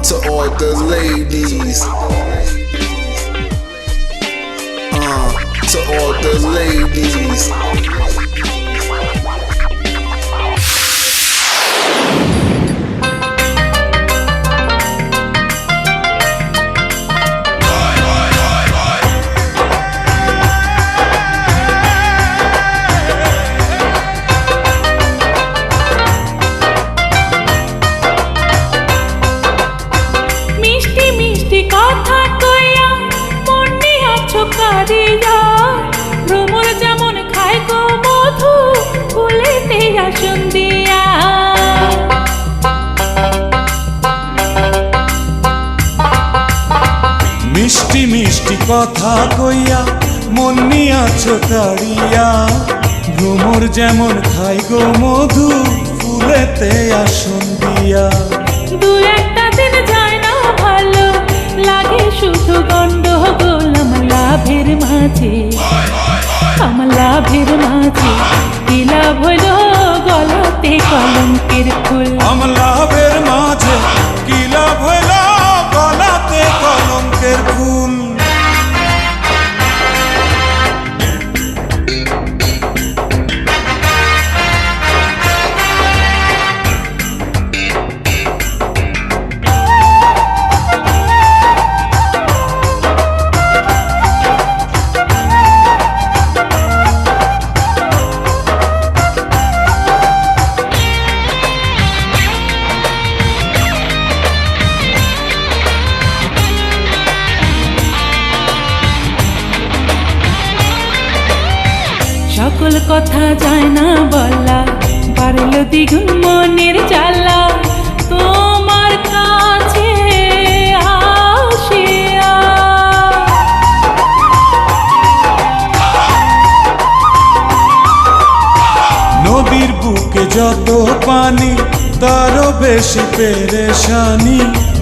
To all the ladies, to all the ladies. ভ্রমর যেমন খায় গো মধু ফুলেতে আসন দিয়া। মিষ্টি মিষ্টি কথা কইয়া মন নিয়াছো কাড়িয়া, ভ্রমর যেমন খায় গো মধু ফুলেতে আসন দিয়া। দু একটা দিন যায় না ভালো লাগে শুধু গন্ডগোল আমার লাভের মাঝে, আমার লাভের মাঝে কি লাভ হইল গলাতে কলঙ্কের ফুল। আমার লাভের মাঝে কি লাভ হইল গলাতে কলঙ্কের ফুল। সকল কথা যায় না বলা, বাড়ল দ্বিগুণ মনের জ্বালা তোমার কাছে আসিয়া। নদীর বুকে যত পানি তারও বেশি পেরেশানি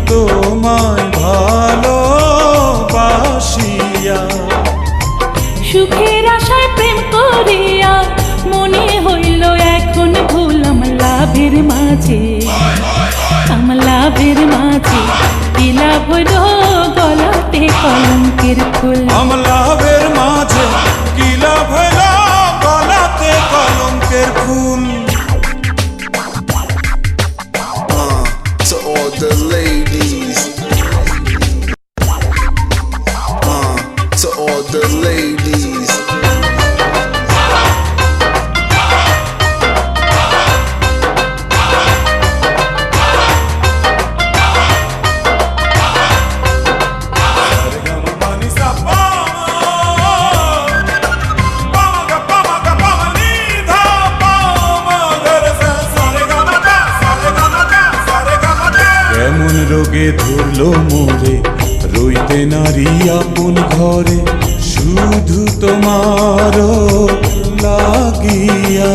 তোমায় ভালোবাসিয়া। সুখের আশায় প্রেম করিয়া মনে হইল এখন ভুল আমার লাভের মাঝে, আমার লাভের মাঝে কি লাভ হইল গলাতে কলঙ্কের ফুল। আমার লাভের মাঝে কি লাভ হইল গলাতে কলঙ্কের ফুল। To all the ladies, to all the ladies. কেমন রোগে ধরলো মোরে রইতে নারী আপন ঘরে, শুধু তোমার লাগিয়া।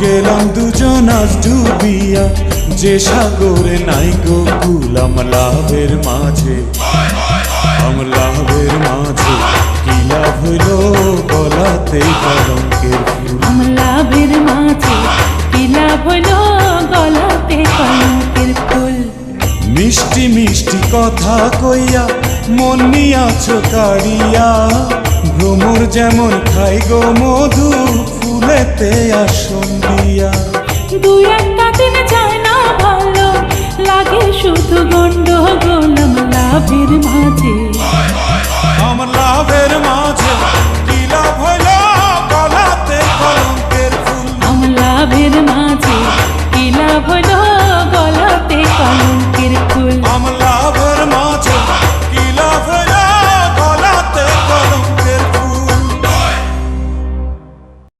গেলাম দুজন আজ ডুবিয়া যে সাগরে নাই গো কুল। আমার লাভের মাঝে, আমার লাভের মাঝে কি লাভ হইল গলাতে কলঙ্কের ফুল। আমার লাভের মাঝে কি লাভ হইল গলাতে কলঙ্কের ফুল। মিষ্টি মিষ্টি কথা কইয়া মন নিয়াছো কাড়িয়া, ভ্রমর যেমন খাই গো মধু ফুলেতে আসন দিয়া। দু একটা দিন যায় না ভালো লাগে শুধু গন্ডগোল আমার লাভের মাঝে।